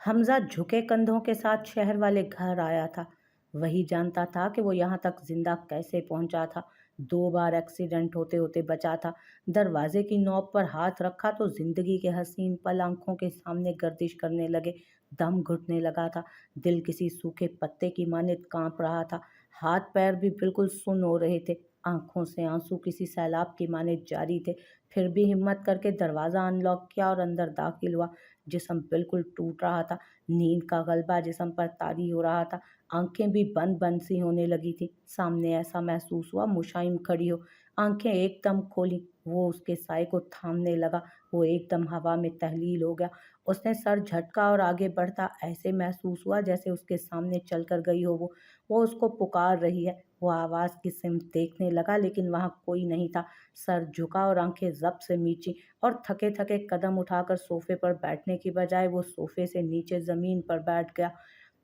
حمزہ جھکے کندھوں کے ساتھ شہر والے گھر آیا تھا۔ وہی جانتا تھا کہ وہ یہاں تک زندہ کیسے پہنچا تھا۔ 2 بار ایکسیڈنٹ ہوتے ہوتے بچا تھا۔ دروازے کی نوب پر ہاتھ رکھا تو زندگی کے حسین پل آنکھوں کے سامنے گردش کرنے لگے۔ دم گھٹنے لگا تھا۔ دل کسی سوکھے پتے کی مانند کانپ رہا تھا۔ ہاتھ پیر بھی بالکل سن ہو رہے تھے۔ آنکھوں سے آنسو کسی سیلاب کی مانند جاری تھے۔ پھر بھی ہمت کر کے دروازہ ان لاک کیا اور اندر داخل ہوا۔ جسم بالکل ٹوٹ رہا تھا۔ نیند کا غلبہ جسم پر طاری ہو رہا تھا۔ آنکھیں بھی بند بند سی ہونے لگی تھی۔ سامنے ایسا محسوس ہوا مشائم کھڑی ہو۔ آنکھیں ایک دم کھولیں۔ وہ اس کے سائے کو تھامنے لگا۔ وہ ایک دم ہوا میں تحلیل ہو گیا۔ اس نے سر جھٹکا اور آگے بڑھتا ایسے محسوس ہوا جیسے اس کے سامنے چل کر گئی ہو وہ اس کو پکار رہی ہے۔ وہ آواز کی سمت دیکھنے لگا لیکن وہاں کوئی نہیں تھا۔ سر جھکا اور آنکھیں ضبط سے میچی اور تھکے تھکے قدم اٹھا کر صوفے پر بیٹھنے کی بجائے وہ صوفے سے نیچے زمین پر بیٹھ گیا۔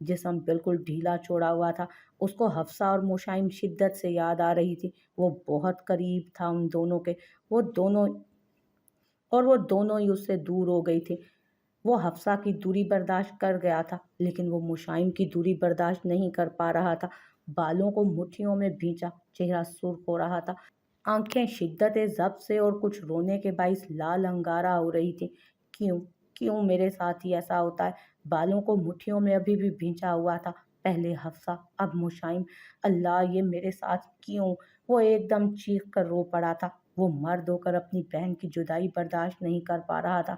جسم بالکل ڈھیلا چھوڑا ہوا تھا۔ اس کو حفصہ اور مشائم شدت سے یاد آ رہی تھی۔ وہ بہت قریب تھا ان دونوں کے۔ وہ دونوں ہی اس سے دور ہو گئی تھی۔ وہ حفصہ کی دوری برداشت کر گیا تھا لیکن وہ مشائم کی دوری برداشت نہیں کر پا رہا تھا۔ بالوں کو مٹھیوں میں بھینچا، چہرہ سرخ ہو رہا تھا۔ آنکھیں شدت ضبط سے اور کچھ رونے کے باعث لال انگارہ ہو رہی تھیں۔ کیوں میرے ساتھ ہی ایسا ہوتا ہے؟ بالوں کو مٹھیوں میں ابھی بھی بھینچا ہوا تھا۔ پہلے حفصہ، اب مشائم۔ اللہ، یہ میرے ساتھ کیوں؟ وہ ایک دم چیخ کر رو پڑا تھا۔ وہ مرد ہو کر اپنی بہن کی جدائی برداشت نہیں کر پا رہا تھا۔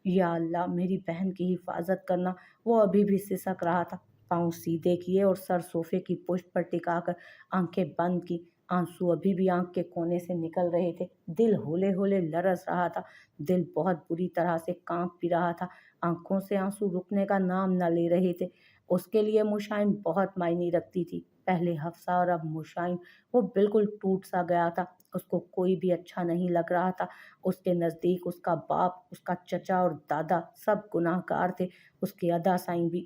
یا اللہ، میری بہن کی حفاظت کرنا۔ وہ ابھی بھی سسک رہا تھا۔ پاؤں سیدھے کیے اور سر صوفے کی پشت پر ٹکا کر آنکھیں بند کی۔ آنسو ابھی بھی آنکھ کے کونے سے نکل رہے تھے۔ دل ہولے ہولے لرز رہا تھا۔ دل بہت بری طرح سے کانپ بھی رہا تھا۔ آنکھوں سے آنسو رکنے کا نام نہ لے رہے تھے۔ اس کے لیے مشائم بہت معنی رکھتی تھی۔ پہلے حفصہ اور اب مشائم۔ وہ بالکل ٹوٹ سا گیا تھا۔ اس کو کوئی بھی اچھا نہیں لگ رہا تھا۔ اس کے نزدیک اس کا باپ، اس کا چچا اور دادا سب گناہ گار تھے۔ اس کی ادا سائیں بھی۔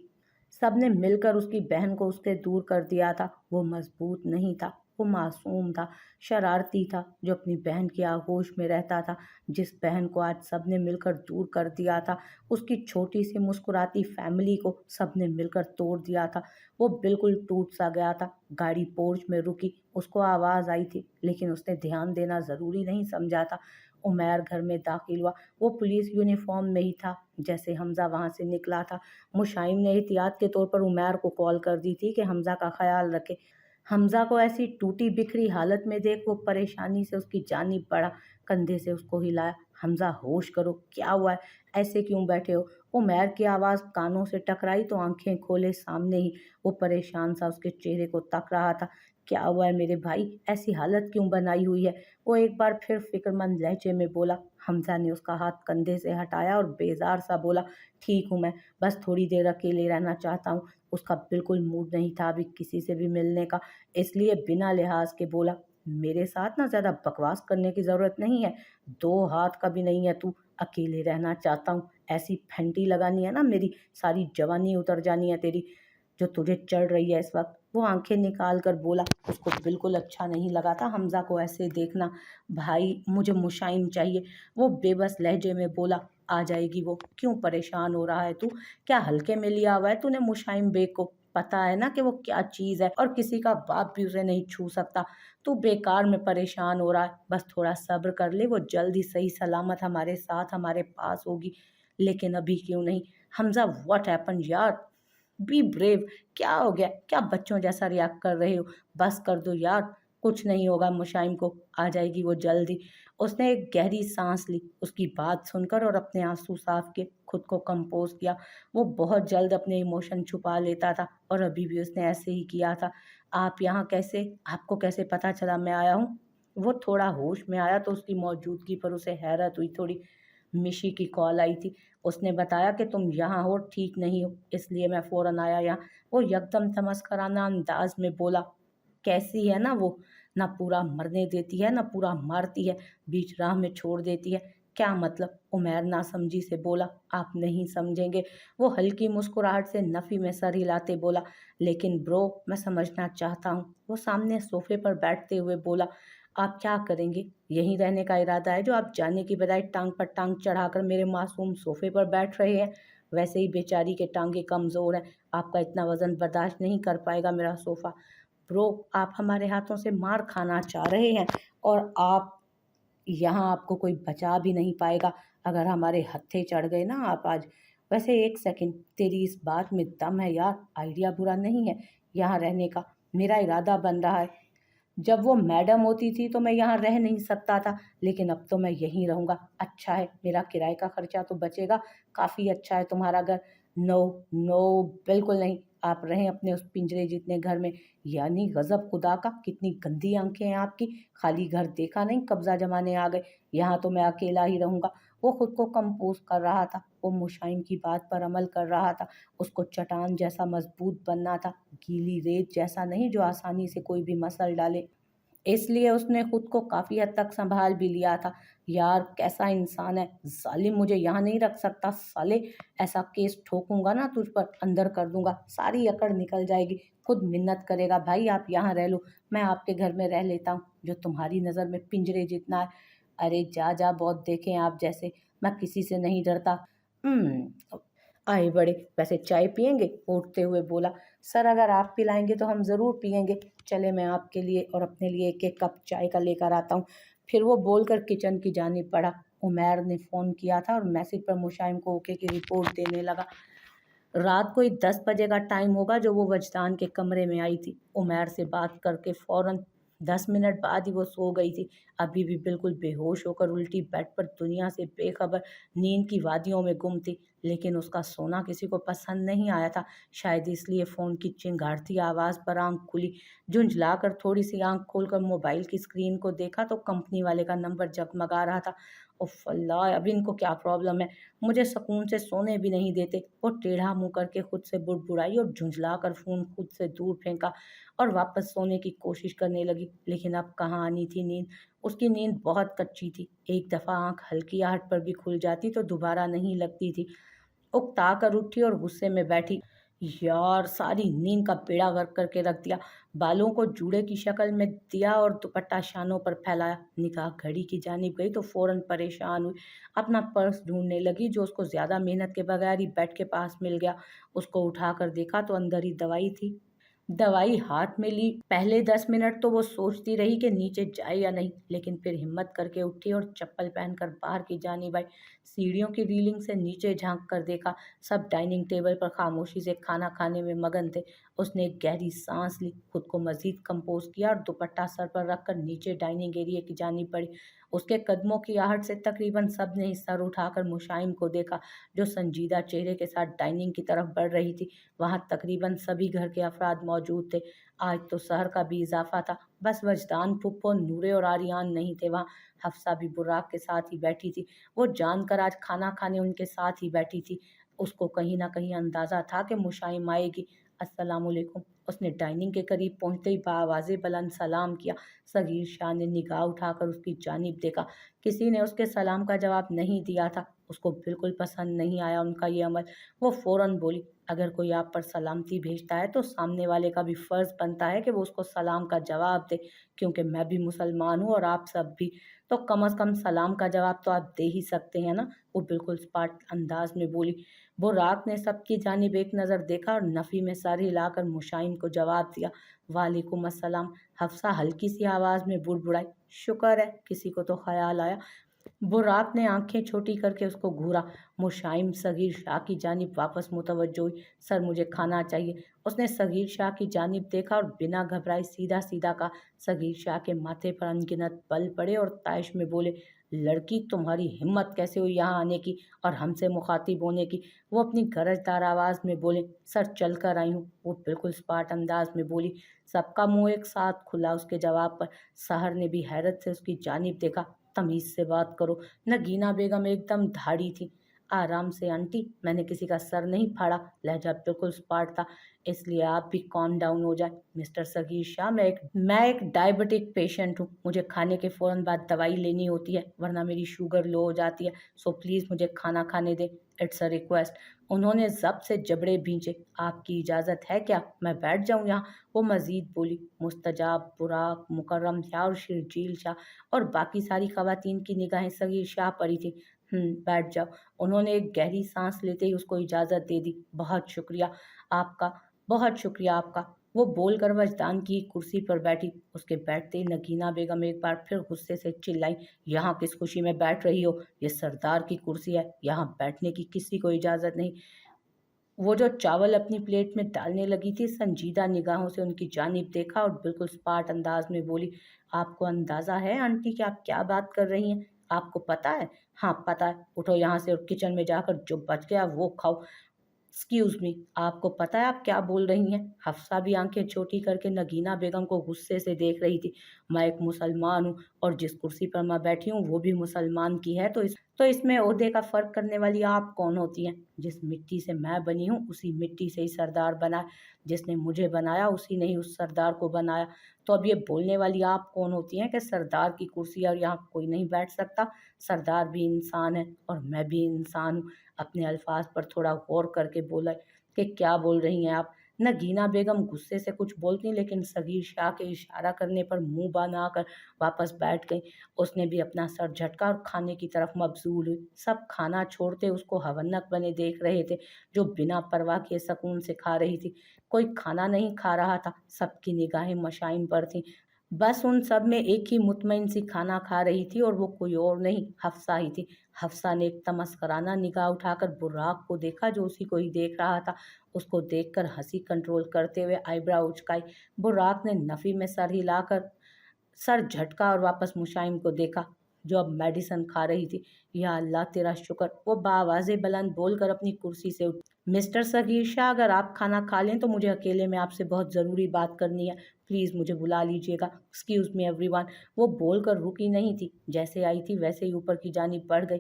سب نے مل کر اس کی بہن کو اس سے دور کر دیا تھا۔ وہ مضبوط نہیں تھا۔ وہ معصوم تھا، شرارتی تھا، جو اپنی بہن کی آغوش میں رہتا تھا۔ جس بہن کو آج سب نے مل کر دور کر دیا تھا، اس کی چھوٹی سی مسکراتی فیملی کو سب نے مل کر توڑ دیا تھا۔ وہ بالکل ٹوٹ سا گیا تھا۔ گاڑی پورچ میں رکی۔ اس کو آواز آئی تھی لیکن اس نے دھیان دینا ضروری نہیں سمجھا تھا۔ عمیر گھر میں داخل ہوا۔ وہ پولیس یونیفارم میں ہی تھا جیسے حمزہ وہاں سے نکلا تھا۔ مشائم نے احتیاط کے طور پر عمیر کو کال کر دی تھی کہ حمزہ کا خیال رکھے۔ حمزہ کو ایسی ٹوٹی بکھری حالت میں دیکھ وہ پریشانی سے اس کی جانب بڑھا، کندھے سے اس کو ہلایا۔ حمزہ، ہوش کرو، کیا ہوا ہے؟ ایسے کیوں بیٹھے ہو؟ عمیر کی آواز کانوں سے ٹکرائی تو آنکھیں کھولے سامنے ہی وہ پریشان سا اس کے چہرے کو تک رہا تھا۔ کیا ہوا ہے میرے بھائی؟ ایسی حالت کیوں بنائی ہوئی ہے؟ وہ ایک بار پھر فکر مند لہجے میں بولا۔ حمزہ نے اس کا ہاتھ کندھے سے ہٹایا اور بیزار سا بولا، ٹھیک ہوں میں، بس تھوڑی دیر اکیلے رہنا چاہتا ہوں۔ اس کا بالکل موڈ نہیں تھا ابھی کسی سے بھی ملنے کا، اس لیے بنا لحاظ کے بولا، میرے ساتھ نہ زیادہ بکواس کرنے کی ضرورت نہیں ہے۔ 2 ہاتھ کا بھی نہیں ہے تو، اکیلے رہنا چاہتا ہوں۔ ایسی پھنٹی لگانی ہے نا، میری ساری جوانی اتر جانی ہے تیری جو تجھے چڑھ رہی ہے اس وقت۔ وہ آنکھیں نکال کر بولا۔ اس کو بالکل اچھا نہیں لگا تھا حمزہ کو ایسے دیکھنا۔ بھائی، مجھے مشائم چاہیے، وہ بے بس لہجے میں بولا۔ آ جائے گی وہ، کیوں پریشان ہو رہا ہے تو؟ کیا ہلکے میں لیا ہوا ہے تو نے مشائم بیگ کو؟ پتا ہے نا کہ وہ کیا چیز ہے اور کسی کا باپ بھی اسے نہیں چھو سکتا۔ تو بیکار میں پریشان ہو رہا ہے، بس تھوڑا صبر کر لے، وہ جلد ہی صحیح سلامت ہمارے ساتھ ہمارے پاس ہوگی۔ لیکن ابھی کیوں نہیں؟ حمزہ، واٹ ہیپن یار؟ Be brave. کیا ہو گیا؟ کیا بچوں جیسا ریاکٹ کر رہے ہو؟ بس کر دو یار، کچھ نہیں ہوگا مشائم کو، آ جائے گی وہ جلدی۔ اس نے ایک گہری سانس لی اس کی بات سن کر اور اپنے آنسو صاف کیے، خود کو کمپوز کیا۔ وہ بہت جلد اپنے ایموشن چھپا لیتا تھا اور ابھی بھی اس نے ایسے ہی کیا تھا۔ آپ یہاں کیسے؟ آپ کو کیسے پتہ چلا میں آیا ہوں؟ وہ تھوڑا ہوش میں آیا تو اس کی موجودگی پر اسے حیرت ہوئی تھوڑی۔ مشی کی کال آئی تھی، اس نے بتایا کہ تم یہاں ہو، ٹھیک نہیں ہو، اس لیے میں فوراً آیا یہاں۔ وہ یکدم تمسخرانہ انداز میں بولا، کیسی ہے نا وہ، نہ پورا مرنے دیتی ہے نہ پورا مارتی ہے، بیچ راہ میں چھوڑ دیتی ہے۔ کیا مطلب؟ عمیر ناسمجھی سے بولا۔ آپ نہیں سمجھیں گے، وہ ہلکی مسکراہٹ سے نفی میں سر ہلاتے بولا، لیکن برو، میں سمجھنا چاہتا ہوں۔ وہ سامنے صوفے پر بیٹھتے ہوئے بولا، آپ کیا کریں گے؟ یہیں رہنے کا ارادہ ہے جو آپ جانے کی بجائے ٹانگ پر ٹانگ چڑھا کر میرے معصوم صوفے پر بیٹھ رہے ہیں؟ वैसे ही बेचारी के टांगे कमज़ोर हैं, आपका इतना वज़न बर्दाश्त नहीं कर पाएगा मेरा सोफ़ा। ब्रो, आप हमारे हाथों से मार खाना चाह रहे हैं और आप यहाँ आपको कोई बचा भी नहीं पाएगा अगर हमारे हत्थे चढ़ गए ना आप आज। वैसे एक सेकंड, तेरी इस बात में दम है यार, आइडिया बुरा नहीं है यहाँ रहने का, मेरा इरादा बन रहा है। जब वो मैडम होती थी तो मैं यहाँ रह नहीं सकता था, लेकिन अब तो मैं यहीं रहूँगा। अच्छा है, मेरा किराए का खर्चा तो बचेगा, काफ़ी अच्छा है तुम्हारा घर। नो, नो, बिल्कुल नहीं, आप रहें अपने उस पिंजरे जितने घर में। यानी गज़ब खुदा का, कितनी गंदी आँखें हैं आपकी, खाली घर देखा नहीं कब्ज़ा जमाने आ गए, यहाँ तो मैं अकेला ही रहूँगा। वो खुद को कंपोज़ कर रहा था, वो मुशाइम की बात पर अमल कर रहा था, उसको चट्टान जैसा मज़बूत बनना था, गीली रेत जैसा नहीं जो आसानी से कोई भी मसल डाले। इसलिए उसने खुद को काफ़ी हद तक सँभाल भी लिया था। यार कैसा इंसान है, ज़ालिम, मुझे यहाँ नहीं रख सकता साले, ऐसा केस ठोकूँगा ना तुझ पर, अंदर कर दूँगा, सारी अकड़ निकल जाएगी। खुद मिन्नत करेगा भाई आप यहाँ रह लो, मैं आपके घर में रह लेता हूँ, जो तुम्हारी नज़र में पिंजरे जितना है। अरे जा, जा, बहुत देखे हैं आप जैसे, मैं किसी से नहीं डरता। आए बड़े, वैसे चाय पिएँगे? उठते हुए बोला। सर अगर आप पिलाएँगे तो हम ज़रूर पिएँगे। चले मैं आपके लिए और अपने लिए एक-एक कप चाय का लेकर आता हूँ। फिर वो बोलकर किचन की जानिब बढ़ा। उमैर ने फ़ोन किया था और मैसेज पर मुशाइम को ओके की रिपोर्ट देने लगा। रात को ही 10 बजे का टाइम होगा जो वो वजदान के कमरे में आई थी। उमैर से बात करके फ़ौरन 10 मिनट बाद ही वो सो गई थी। अभी भी बिल्कुल बेहोश होकर उल्टी बेड पर दुनिया से बेखबर नींद की वादियों में गुम थी। लेकिन उसका सोना किसी को पसंद नहीं आया था। शायद इसलिए फ़ोन की चिंगारती आवाज़ पर आँख खुली। झुंझलाकर थोड़ी-सी आँख खोलकर मोबाइल की स्क्रीन को देखा तो कंपनी वाले का नंबर जगमगा रहा था। उफ़ अल्लाह! अब इनको क्या प्रॉब्लम है? मुझे सुकून से सोने भी नहीं देते। वो टेढ़ा मुँह करके खुद से बुड़बुड़ाई और झुँझलाकर फ़ोन खुद से दूर फेंका और वापस सोने की कोशिश करने लगी। लेकिन अब कहाँ आनी थी नींद? उसकी नींद बहुत कच्ची थी। एक दफ़ा आँख हल्की आहट पर भी खुल जाती तो दोबारा नहीं लगती थी। उकता कर उठी और गुस्से में बैठी। यार सारी नींद का बेड़ा गर्क करके रख दिया। बालों को जूड़े की शक्ल में दिया और दुपट्टा शानों पर फैलाया। निगाह घड़ी की जानिब गई तो फ़ौरन परेशान हुई। अपना पर्स ढूँढने लगी जो उसको ज़्यादा मेहनत के बगैर ही बेड के पास मिल गया। उसको उठाकर देखा तो अंदर ही दवाई थी। दवाई हाथ में ली। पहले 10 मिनट तो वो सोचती रही कि नीचे जाए या नहीं, लेकिन फिर हिम्मत करके उठी और चप्पल पहनकर बाहर की जानिब आई। सीढ़ियों की रीलिंग से नीचे झाँक कर देखा, सब डाइनिंग टेबल पर खामोशी से खाना खाने में मगन थे। उसने एक गहरी सांस ली, खुद को मज़ीद कंपोज़ किया और दुपट्टा सर पर रखकर नीचे डाइनिंग एरिया की जानिब बढ़ी। उसके कदमों की आहट से तकरीबन सबने ही सर उठाकर मुशाइम को देखा, जो संजीदा चेहरे के साथ डाइनिंग की तरफ बढ़ रही थी। वहाँ तकरीबन सभी घर के अफराद मौजूद थे। आज तो सहर का भी इज़ाफ़ा था। बस वजदान, फुप्पो, नूरे और आर्यान नहीं थे वहाँ। हफ्सा भी बुर्राक के साथ ही बैठी थी। वो जानकर आज खाना खाने उनके साथ ही बैठी थी। उसको कहीं न कहीं अंदाज़ा था कि मुशाइम आएगी। अस्सलामुअलैकुम। उसने डाइनिंग के करीब पहुँचते ही बाआवाज़े बुलंद सलाम किया। सगीर शाह ने निगाह उठाकर उसकी जानिब देखा। किसी ने उसके सलाम का जवाब नहीं दिया था। उसको बिल्कुल पसंद नहीं आया उनका ये अमल। वो फ़ौरन बोली, अगर कोई आप पर सलामती भेजता है तो सामने वाले का भी फ़र्ज़ बनता है कि वो उसको सलाम का जवाब दे, क्योंकि मैं भी मुसलमान हूँ और आप सब भी, तो कम अज़ कम सलाम का जवाब तो आप दे ही सकते हैं ना। वो बिल्कुल सपाट अंदाज में बोली। बुर्राक ने सबकी जानिब एक नज़र देखा और नफ़ी में सर हिलाकर मुशाइम को जवाब दिया, वालेकुम अस्सलाम। हफ्सा हल्की सी आवाज़ में बुड़बुड़ाई, शुक्र है किसी को तो ख़याल आया। बुर्राक ने आंखें छोटी करके उसको घूरा। मुशाइम सगीर शाह की जानिब वापस मुतवज्जो हुई। सर मुझे खाना चाहिए। उसने सगीर शाह की जानिब देखा और बिना घबराए सीधा सीधा कहा। सगीर शाह के माथे पर अनगिनत बल पड़े और ताइश में बोले, लड़की तुम्हारी हिम्मत कैसे हुई यहाँ आने की और हमसे मुखातिब होने की? वो अपनी गरजदार आवाज़ में बोले, सर चल कर आई हूँ। वो बिल्कुल स्पाट अंदाज में बोली। सबका मुंह एक साथ खुला उसके जवाब पर। सहर ने भी हैरत से उसकी जानिब देखा। तमीज़ से बात करो। नगीना बेगम एकदम धाड़ी थी। आराम से आंटी, मैंने किसी का सर नहीं फाड़ा। लहजा बिल्कुल स्पार्ट था। इसलिए आप भी कॉम डाउन हो जाए मिस्टर सगीर शाह। मैं एक डायबिटिक पेशेंट हूँ। मुझे खाने के फ़ौरन बाद दवाई लेनी होती है, वरना मेरी शुगर लो हो जाती है। सो प्लीज़ मुझे खाना खाने दें। It's a request. उन्होंने ज़ब्त से जबड़े भींचे। आपकी इजाज़त है क्या? मैं बैठ जाऊँ यहाँ? वो मज़ीद बोली। मुस्तजाब, बुराक, मुकर्रम शाह और शिरजील शाह और बाकी सारी ख़वातीन की निगाहें सगीर शाह पड़ी थी। बैठ जाओ। उन्होंने एक गहरी सांस लेते ही उसको इजाज़त दे दी। बहुत शुक्रिया आपका, बहुत शुक्रिया आपका। वो बोलकर वजदान की कुर्सी पर बैठी। उसके बैठते ही नगीना बेगम एक बार फिर गुस्से से चिल्लाई, यहाँ किस खुशी में बैठ रही हो? ये सरदार की कुर्सी है, यहाँ बैठने की किसी को इजाज़त नहीं। वो जो चावल अपनी प्लेट में डालने लगी थी, संजीदा निगाहों से उनकी जानिब देखा और बिल्कुल स्पाट अंदाज में बोली, आपको अंदाज़ा है आंटी कि आप क्या बात कर रही हैं? आपको पता है? हाँ, पता है। उठो यहाँ से और किचन में जाकर जो बच गया वो खाओ। एक्सक्यूज़ मी, आपको पता है आप क्या बोल रही हैं? हफ्सा भी आंखें छोटी करके नगीना बेगम को गुस्से से देख रही थी। मैं एक मुसलमान हूँ और जिस कुर्सी पर मैं बैठी हूँ वो भी मुसलमान की है, तो इसमें ओहदे का फ़र्क करने वाली आप कौन होती हैं? जिस मिट्टी से मैं बनी हूँ उसी मिट्टी से ही सरदार बना है। जिसने मुझे बनाया उसी ने ही उस सरदार को बनाया। तो अब ये बोलने वाली आप कौन होती हैं कि सरदार की कुर्सी है और यहाँ कोई नहीं बैठ सकता? सरदार भी इंसान है और मैं भी इंसान हूँ। अपने अल्फाज पर थोड़ा गौर करके बोला कि क्या बोल रही हैं आप? नगीना बेगम गुस्से से कुछ बोलती लेकिन सगीर शाह के इशारा करने पर मुंह बनाकर वापस बैठ गई। उसने भी अपना सर झटका और खाने की तरफ मबजूल हुई। सब खाना छोड़ते उसको हवन्नक बने देख रहे थे, जो बिना परवाह किए सुकून से खा रही थी। कोई खाना नहीं खा रहा था, सबकी निगाहें मशाइन पर थीं। बस उन सब में एक ही मुतमईन सी खाना खा रही थी और वो कोई और नहीं, हफ्सा ही थी। हफ्सा ने एक तमस्कराना निगाह उठाकर बुर्राक को देखा, जो उसी को ही देख रहा था। उसको देखकर हंसी कंट्रोल करते हुए आईब्रो उचकाई। बुर्राक ने नफी में सर हिलाकर सर झटका और वापस मुशाइम को देखा, जो अब मेडिसन खा रही थी। या अल्लाह तेरा शुक्र, वो बावाज़े बुलंद बोलकर अपनी कुर्सी से उठ। मिस्टर सगीर शाह, अगर आप खाना खा लें तो मुझे अकेले में आपसे बहुत ज़रूरी बात करनी है। प्लीज़ मुझे बुला लीजिएगा। Excuse me everyone. वो बोलकर रुकी नहीं थी, जैसे आई थी वैसे ही ऊपर की जानिब बढ़ गई।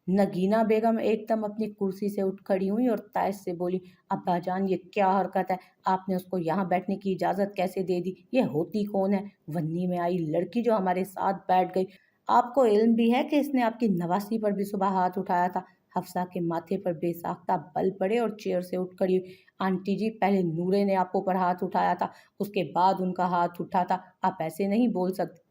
नगीना बेगम एकदम अपनी कुर्सी से उठ खड़ी हुई और ताइस से बोली, अब्बाजान ये क्या हरकत है? आपने उसको यहाँ बैठने की इजाज़त कैसे दे दी? ये होती कौन है? वन्नी में आई लड़की जो हमारे साथ बैठ गई। आपको इल्म भी है कि इसने आपकी नवासी पर भी सुबह हाथ उठाया था? हफ्सा के माथे पर बेसाख्ता बल पड़े और चेयर से उठ खड़ी हुई। आंटी जी, पहले नूरे ने आप ऊपर हाथ उठाया था, उसके बाद उनका हाथ उठा था। आप ऐसे नहीं बोल सकते।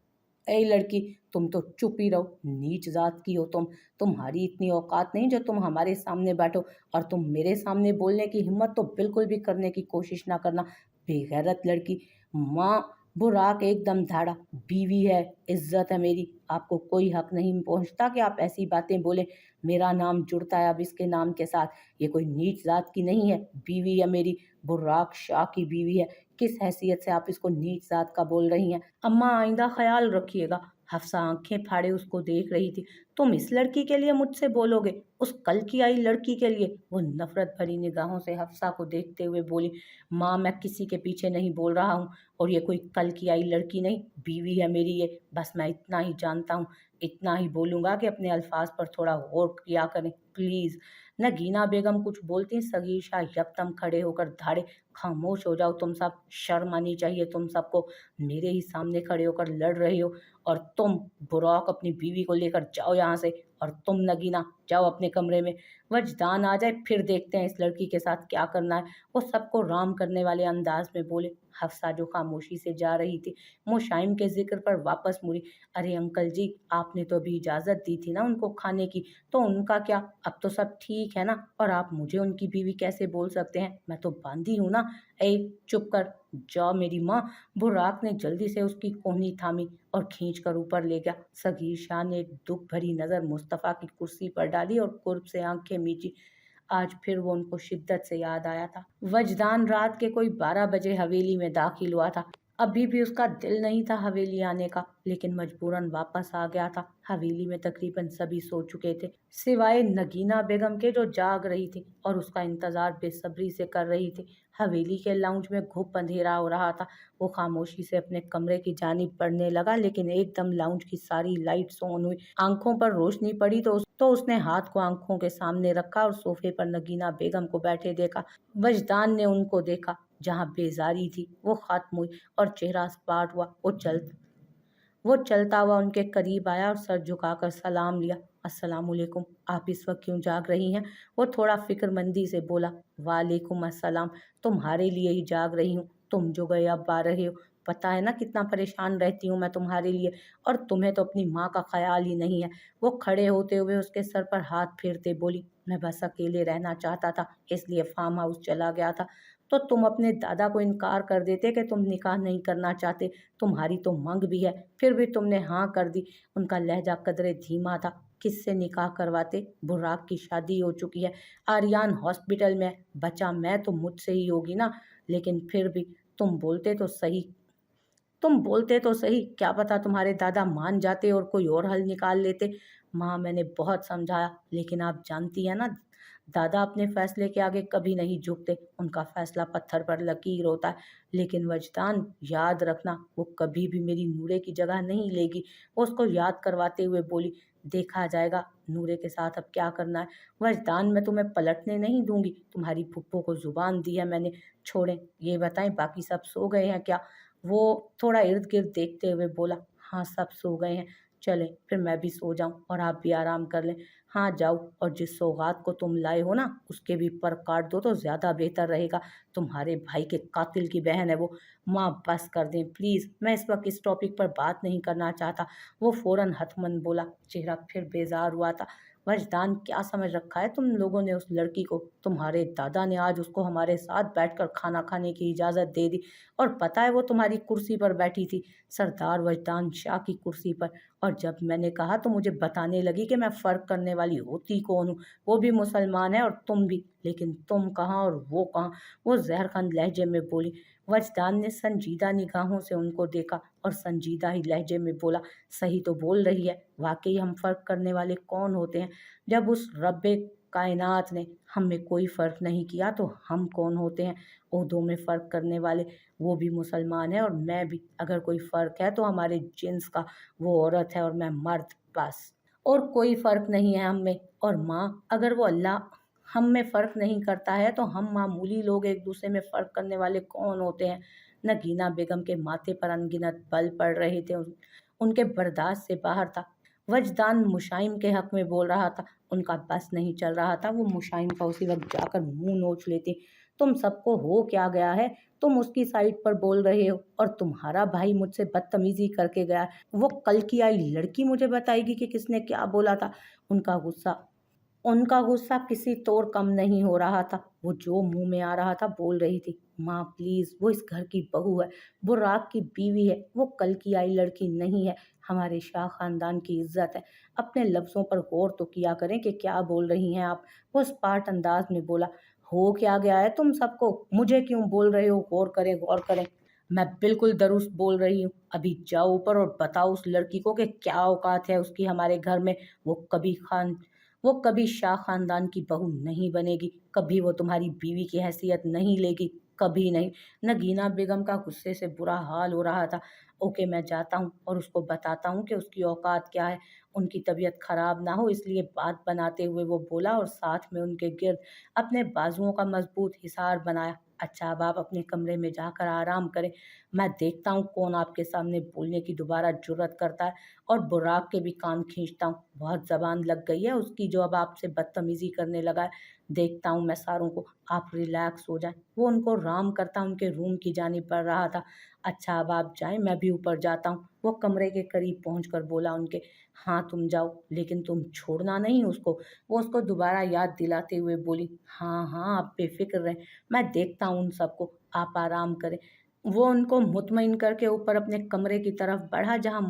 ए लड़की, तुम तो चुप ही रहो। नीच जात की हो तुम। तुम्हारी इतनी औकात नहीं जो तुम हमारे सामने बैठो, और तुम मेरे सामने बोलने की हिम्मत तो बिल्कुल भी करने की कोशिश ना करना। बेगैरत लड़की। माँ। बुराक एकदम धाड़ा। बीवी है, इज्जत है मेरी, आपको कोई हक नहीं पहुंचता कि आप ऐसी बातें बोले। मेरा नाम जुड़ता है अब इसके नाम के साथ। ये कोई नीच जात की नहीं है, बीवी है मेरी। बुर्राक शाह की बीवी है। किस हैसियत से आप इसको नीच जात का बोल रही हैं? अम्मा, आइंदा ख्याल रखिएगा। हफ्सा आंखें फाड़े उसको देख रही थी। तुम इस लड़की के लिए मुझसे बोलोगे? उस कल की आई लड़की के लिए? वो नफरत भरी निगाहों से हफ्सा को देखते हुए बोली, माँ, मैं किसी के पीछे नहीं बोल रहा हूँ, और ये कोई कल की आई लड़की नहीं, बीवी है मेरी ये। बस मैं इतना ही जानता हूँ, इतना ही बोलूँगा कि अपने अल्फाज पर थोड़ा गौर किया करें, प्लीज़। नगीना बेगम कुछ बोलती, सगीर शाह यकदम खड़े होकर धाड़े, खामोश हो जाओ तुम सब, शर्म आनी चाहिए तुम सबको। मेरे ही सामने खड़े होकर लड़ रहे हो। और तुम बुराक, अपनी बीवी को लेकर जाओ यहाँ से। और तुम नगीना, जाओ अपने कमरे में। वजदान आ जाए फिर देखते हैं इस लड़की के साथ क्या करना है। वो सबको राम करने वाले अंदाज में बोले। हफ्सा जो खामोशी से जा रही थी, मुशाइम के जिक्र पर वापस मुड़ी। अरे अंकल जी, आपने तो अभी इजाज़त दी थी ना उनको खाने की, तो उनका क्या? अब तो सब ठीक है ना? और आप मुझे उनकी बीवी कैसे बोल सकते हैं? मैं तो बांदी हूँ ना। ए चुप कर, जाओ मेरी माँ। बुर्राक ने जल्दी से उसकी कोहनी थामी और खींच कर ऊपर ले गया। सगीर शाह ने एक दुख भरी नज़र मुस्तफ़ा की कुर्सी पर डाली और कुर्ब से आंखें मींची। आज फिर वो उनको शिद्दत से याद आया था। वजदान रात के कोई 12 बजे हवेली में दाखिल हुआ था। अभी भी उसका दिल नहीं था हवेली आने का, लेकिन मजबूरन वापस आ गया था। हवेली में तकरीबन सभी सो चुके थे, सिवाय नगीना बेगम के, जो जाग रही थी और उसका इंतजार बेसब्री से कर रही थी। हवेली के लाउंज में घुप अंधेरा हो रहा था। वो खामोशी से अपने कमरे की जानिब बढ़ने लगा, लेकिन एकदम लाउंज की सारी लाइट्स ऑन हुई। आंखों पर रोशनी पड़ी तो उसने हाथ को आंखों के सामने रखा और सोफे पर नगीना बेगम को बैठे देखा। वजदान ने उनको देखा। जहाँ बेजारी थी वो खत्म हुई और चेहरा सपाट हुआ। वो चलता हुआ उनके करीब आया और सर झुकाकर सलाम लिया। अस्सलामुअलैकुम, आप इस वक्त क्यों जाग रही हैं? वो थोड़ा फिक्रमंदी से बोला। वालेकुम अस्सलाम, तुम्हारे लिए ही जाग रही हूँ। तुम जो गए अब आ रहे हो। पता है ना कितना परेशान रहती हूँ मैं तुम्हारे लिए, और तुम्हें तो अपनी माँ का ख्याल ही नहीं है। वो खड़े होते हुए उसके सर पर हाथ फेरते बोली, मैं बस अकेले रहना चाहता था, इसलिए फार्म हाउस चला गया था। तो तुम अपने दादा को इनकार कर देते कि तुम निकाह नहीं करना चाहते। तुम्हारी तो मंग भी है, फिर भी तुमने हाँ कर दी। उनका लहजा कदरे धीमा था। किससे निकाह करवाते? बुर्राक की शादी हो चुकी है, आर्यान हॉस्पिटल में है, बचा मैं तो मुझसे ही होगी ना। लेकिन फिर भी तुम बोलते तो सही, क्या पता तुम्हारे दादा मान जाते और कोई और हल निकाल लेते। माँ, मैंने बहुत समझाया, लेकिन आप जानती है ना, दादा अपने फैसले के आगे कभी नहीं झुकते। उनका फैसला पत्थर पर लकीर होता है। लेकिन वजदान, याद रखना, वो कभी भी मेरी नूरे की जगह नहीं लेगी। वो उसको याद करवाते हुए बोली, देखा जाएगा नूरे के साथ अब क्या करना है। वजदान, मैं तुम्हें पलटने नहीं दूंगी। तुम्हारी फुप्पो को जुबान दी है मैंने। छोड़ें, ये बताएं बाकी सब सो गए हैं क्या? वो थोड़ा इर्द-गिर्द देखते हुए बोला, हाँ सब सो गए हैं। चलें फिर मैं भी सो जाऊँ और आप भी आराम कर लें। हाँ जाओ, और जिस सौगात को तुम लाए हो ना, उसके भी पर काट दो तो ज़्यादा बेहतर रहेगा। तुम्हारे भाई के कातिल की बहन है वो। माँ बस कर दें प्लीज़, मैं इस वक्त इस टॉपिक पर बात नहीं करना चाहता। वो फ़ौरन हतमन बोला, चेहरा फिर बेजार हुआ था। वजदान, क्या समझ रखा है तुम लोगों ने उस लड़की को? तुम्हारे दादा ने आज उसको हमारे साथ बैठकर खाना खाने की इजाज़त दे दी, और पता है वो तुम्हारी कुर्सी पर बैठी थी, सरदार वजदान शाह की कुर्सी पर। और जब मैंने कहा तो मुझे बताने लगी कि मैं फ़र्क करने वाली होती कौन हूँ, वो भी मुसलमान है और तुम भी। लेकिन तुम कहाँ और वो कहाँ? वो जहरखंद लहजे में बोली। वजदान ने संजीदा निगाहों से उनको देखा और संजीदा ही लहजे में बोला, सही तो बोल रही है, वाकई हम फ़र्क करने वाले कौन होते हैं? जब उस रब्बे कायनात ने हम में कोई फ़र्क नहीं किया तो हम कौन होते हैं ओहदों में फ़र्क करने वाले? वो भी मुसलमान है और मैं भी। अगर कोई फ़र्क है तो हमारे जिन्स का, वो औरत है और मैं मर्द, बस। और कोई फ़र्क नहीं है हम में। और माँ, अगर वो अल्लाह हम में फ़र्क नहीं करता है तो हम मामूली लोग एक दूसरे में फ़र्क करने वाले कौन होते हैं? नगीना बेगम के माथे पर अनगिनत बल पड़ रहे थे, उनके बर्दाश्त से बाहर था। वजदान मुशाइम के हक में बोल रहा था, उनका बस नहीं चल रहा था। वो मुशाइम का उसी वक्त जाकर मुंह नोच लेती। तुम सबको हो क्या गया है? तुम उसकी साइड पर बोल रहे हो, और तुम्हारा भाई मुझसे बदतमीजी करके गया है। वो कल की आई लड़की मुझे बताएगी कि किसने क्या बोला था। उनका गुस्सा उनका गुस्सा किसी तोड़ कम नहीं हो रहा था। वो जो मुंह में आ रहा था बोल रही थी, माँ प्लीज़, वो इस घर की बहू है, बुर्राक की बीवी है, वो कल की आई लड़की नहीं है, हमारे शाह खानदान की इज्जत है। अपने लफ्ज़ों पर गौर तो किया करें कि क्या बोल रही हैं आप। वो स्पार्ट अंदाज में बोला, हो क्या गया है तुम सबको? मुझे क्यों बोल रहे हो गौर करें गौर करें? मैं बिल्कुल दुरुस्त बोल रही हूँ। अभी जाओ ऊपर और बताओ उस लड़की को कि क्या औकात है उसकी हमारे घर में। वो कभी खान वो कभी शाह खानदान की बहू नहीं बनेगी, कभी वो तुम्हारी बीवी की हैसियत नहीं लेगी, कभी नहीं। नगीना बेगम का गुस्से से बुरा हाल हो रहा था। ओके, मैं जाता हूँ और उसको बताता हूँ कि उसकी औकात क्या है। उनकी तबीयत खराब ना हो इसलिए बात बनाते हुए वो बोला, और साथ में उनके गिर्द अपने बाजुओं का मजबूत हिसार बनाया। अच्छा, अब आप अपने कमरे में जाकर आराम करें। मैं देखता हूँ कौन आपके सामने बोलने की दोबारा जुर्रत करता है, और बुराक के भी कान खींचता हूँ। बहुत ज़बान लग गई है उसकी जो अब आपसे बदतमीज़ी करने लगा है। देखता हूँ मैं सारों को। आप रिलैक्स हो जाएँ। वो उनको राम करता उनके रूम की जानिब बढ़ रहा था। अच्छा, अब आप जाएँ, मैं भी ऊपर जाता हूँ। वो कमरे के करीब पहुँचकर बोला उनके, हाँ तुम जाओ, लेकिन तुम छोड़ना नहीं उसको। वो उसको दोबारा याद दिलाते हुए बोली, हाँ हाँ आप बेफ़िक्र रहें, मैं देखता हूँ उन सबको, आप आराम करें। वो उनको मुतमईन करके ऊपर अपने कमरे की तरफ बढ़ा, जहाँ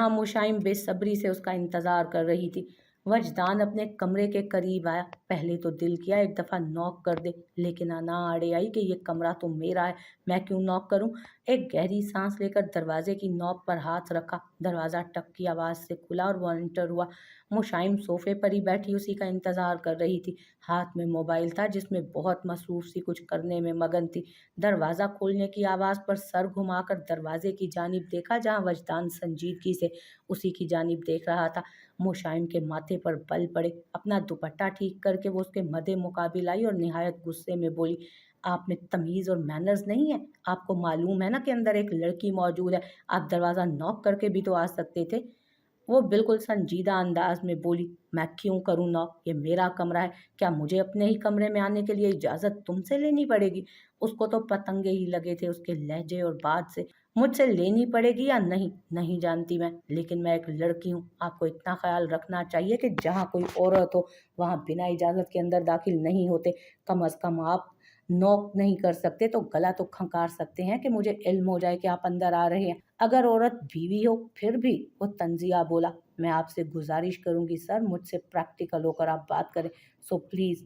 मुशाइम बेसब्री से उसका इंतज़ार कर रही थी। वजदान अपने कमरे के करीब आया। पहले तो दिल किया एक दफ़ा नॉक कर दे, लेकिन अना आड़े आई कि ये कमरा तो मेरा है, मैं क्यों नॉक करूं। एक गहरी सांस लेकर दरवाजे की नॉब पर हाथ रखा। दरवाज़ा टक की आवाज़ से खुला और वो एंटर हुआ। मुशाइम सोफे पर ही बैठी उसी का इंतज़ार कर रही थी। हाथ में मोबाइल था जिसमें बहुत मसरूफ़ सी कुछ करने में मगन थी। दरवाज़ा खोलने की आवाज़ पर सर घुमाकर दरवाजे की जानिब देखा, जहाँ वजदान संजीदगी से उसी की जानिब देख रहा था। मुशाइम के माथे पर बल पड़े। अपना दुपट्टा ठीक करके वो उसके मद्दे मुकाबिल आई और निहायत गुस्से में बोली, आप में तमीज़ और मैनर्स नहीं है? आपको मालूम है ना कि अंदर एक लड़की मौजूद है? आप दरवाज़ा नॉक करके भी तो आ सकते थे। वो बिल्कुल संजीदा अंदाज में बोली, मैं क्यों करूँ नॉक? ये मेरा कमरा है। क्या मुझे अपने ही कमरे में आने के लिए इजाज़त तुमसे लेनी पड़ेगी? उसको तो पतंगे ही लगे थे उसके लहजे और बात से। मुझसे लेनी पड़ेगी या नहीं, नहीं जानती मैं, लेकिन मैं एक लड़की हूँ। आपको इतना ख़्याल रखना चाहिए कि जहाँ कोई औरत हो, वहाँ बिना इजाज़त के अंदर दाखिल नहीं होते। कम से कम आप नॉक नहीं कर सकते तो गला तो खंकार सकते हैं कि मुझे इल्म हो जाए कि आप अंदर आ रहे हैं। अगर औरत बीवी हो फिर भी, वो तंजिया बोला, मैं आपसे गुजारिश करूंगी सर, मुझसे प्रैक्टिकल होकर आप बात करें। सो प्लीज़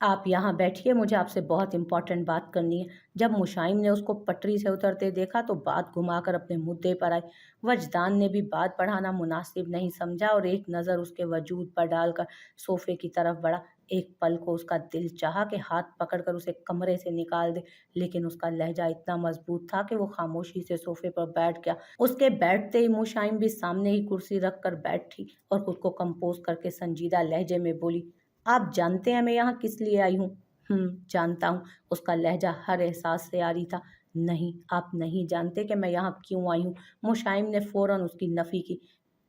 आप यहाँ बैठिए, मुझे आपसे बहुत इम्पोर्टेंट बात करनी है। जब मुशाइम ने उसको पटरी से उतरते देखा तो बात घुमाकर अपने मुद्दे पर आई। वजदान ने भी बात बढ़ाना मुनासिब नहीं समझा और एक नज़र उसके वजूद पर डालकर सोफे की तरफ बढ़ा। एक पल को उसका दिल चाहा कि हाथ पकड़कर उसे कमरे से निकाल दे, लेकिन उसका लहजा इतना मजबूत था कि वो खामोशी से सोफे पर बैठ गया। उसके बैठते ही मुशाइम भी सामने ही कुर्सी रखकर बैठी और खुद को कंपोज करके संजीदा लहजे में बोली, आप जानते हैं मैं यहाँ किस लिए आई हूँ? जानता हूँ। उसका लहजा हर एहसास से आरी था। नहीं, आप नहीं जानते कि मैं यहाँ क्यों आई हूँ। मुशाइम ने फौरन उसकी नफ़ी की।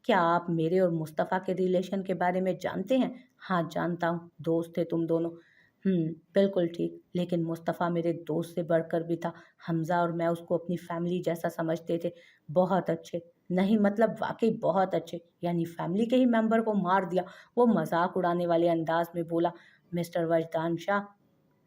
क्या आप मेरे और मुस्तफ़ा के रिलेशन के बारे में जानते हैं? हाँ, जानता हूँ, दोस्त थे तुम दोनों। बिल्कुल ठीक, लेकिन मुस्तफ़ा मेरे दोस्त से बढ़कर भी था। हमज़ा और मैं उसको अपनी फैमिली जैसा समझते थे। बहुत अच्छे, नहीं मतलब वाक़ई बहुत अच्छे, यानी फैमिली के ही मेंबर को मार दिया। वो मज़ाक उड़ाने वाले अंदाज में बोला, मिस्टर वजदान शाह,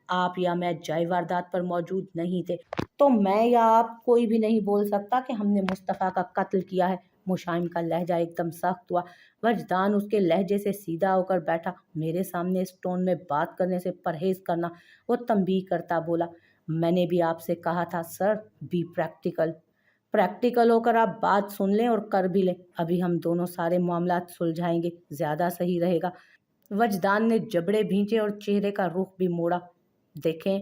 आप या मैं जय वारदात पर मौजूद नहीं थे, तो मैं या आप कोई भी नहीं बोल सकता कि हमने मुस्तफ़ा का कत्ल किया है। मुशाइम का लहजा एकदम सख्त हुआ। वजदान उसके लहजे से सीधा होकर बैठा। मेरे सामने इस टोन में बात करने से परहेज करना, वो तंबीह करता बोला। मैंने भी आपसे कहा था सर, बी प्रैक्टिकल। प्रैक्टिकल होकर आप बात सुन लें और कर भी लें। अभी हम दोनों सारे मामलात सुलझाएंगे, ज़्यादा सही रहेगा। वजदान ने जबड़े भींचे और चेहरे का रुख भी मोड़ा। देखें,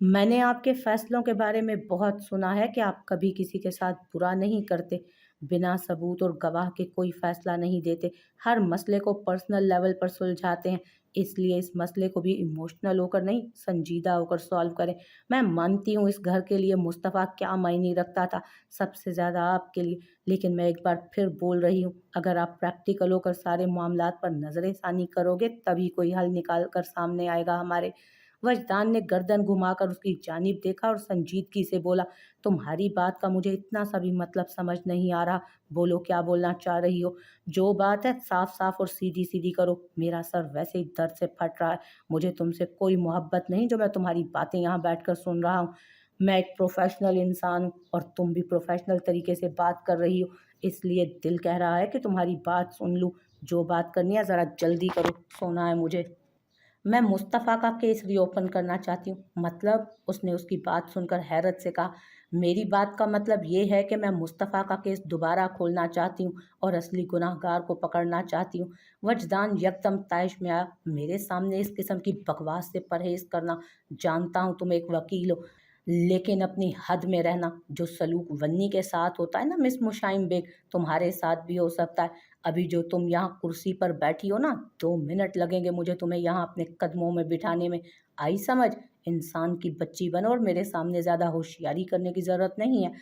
मैंने आपके फैसलों के बारे में बहुत सुना है कि आप कभी किसी के साथ बुरा नहीं करते, बिना सबूत और गवाह के कोई फैसला नहीं देते, हर मसले को पर्सनल लेवल पर सुलझाते हैं। इसलिए इस मसले को भी इमोशनल होकर नहीं, संजीदा होकर सॉल्व करें। मैं मानती हूँ इस घर के लिए मुस्तफ़ा क्या मायने रखता था, सबसे ज़्यादा आपके लिए, लेकिन मैं एक बार फिर बोल रही हूँ, अगर आप प्रैक्टिकल होकर सारे मामलात पर नज़र-ए-षानी करोगे तभी कोई हल निकाल कर सामने आएगा हमारे। वजदान ने गर्दन घुमाकर उसकी जानिब देखा और संजीदगी से बोला, तुम्हारी बात का मुझे इतना सा भी मतलब समझ नहीं आ रहा। बोलो क्या बोलना चाह रही हो। जो बात है साफ साफ और सीधी सीधी करो। मेरा सर वैसे ही दर्द से फट रहा है। मुझे तुमसे कोई मोहब्बत नहीं जो मैं तुम्हारी बातें यहाँ बैठकर सुन रहा हूँ। मैं एक प्रोफेशनल इंसान हूँ और तुम भी प्रोफेशनल तरीके से बात कर रही हो, इसलिए दिल कह रहा है कि तुम्हारी बात सुन लूँ। जो बात करनी है ज़रा जल्दी करो, सोना है मुझे। मैं मुस्तफ़ा का केस रीओपन करना चाहती हूँ। मतलब? उसने उसकी बात सुनकर हैरत से कहा, मेरी बात का मतलब ये है कि मैं मुस्तफ़ा का केस दोबारा खोलना चाहती हूँ और असली गुनाहगार को पकड़ना चाहती हूँ। वजदान यकदम तैश में आया, मेरे सामने इस किस्म की बकवास से परहेज़ करना। जानता हूँ तुम एक वकील हो, लेकिन अपनी हद में रहना। जो सलूक वन्नी के साथ होता है ना मिस मुशाइम बेग, तुम्हारे साथ भी हो सकता है। अभी जो तुम यहाँ कुर्सी पर बैठी हो ना, 2 मिनट लगेंगे मुझे तुम्हें यहाँ अपने कदमों में बिठाने में। आई समझ? इंसान की बच्ची बनो और मेरे सामने ज़्यादा होशियारी करने की ज़रूरत नहीं है।